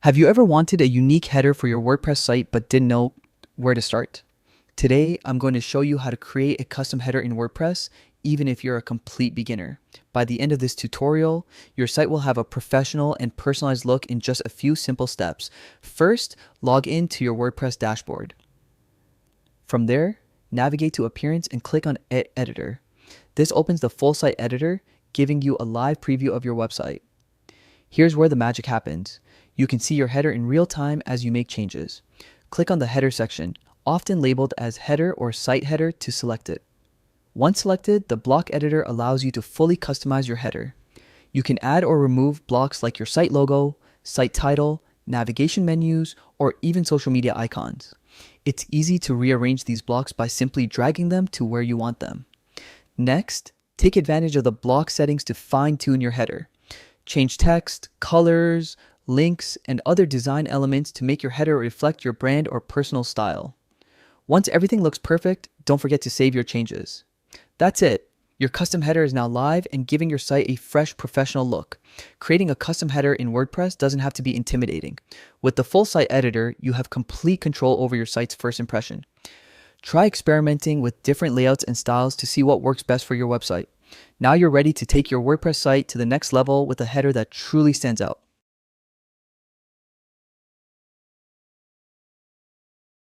Have you ever wanted a unique header for your WordPress site but didn't know where to start? Today, I'm going to show you how to create a custom header in WordPress, even if you're a complete beginner. By the end of this tutorial, your site will have a professional and personalized look in just a few simple steps. First, log in to your WordPress dashboard. From there, navigate to Appearance and click on Editor. This opens the full site editor, giving you a live preview of your website. Here's where the magic happens. You can see your header in real time as you make changes. Click on the header section, often labeled as header or site header, to select it. Once selected, the block editor allows you to fully customize your header. You can add or remove blocks like your site logo, site title, navigation menus, or even social media icons. It's easy to rearrange these blocks by simply dragging them to where you want them. Next, take advantage of the block settings to fine-tune your header. Change text, colors, links, and other design elements to make your header reflect your brand or personal style. Once everything looks perfect, don't forget to save your changes. That's it. Your custom header is now live and giving your site a fresh, professional look. Creating a custom header in WordPress doesn't have to be intimidating. With the full site editor, you have complete control over your site's first impression. Try experimenting with different layouts and styles to see what works best for your website. Now you're ready to take your WordPress site to the next level with a header that truly stands out.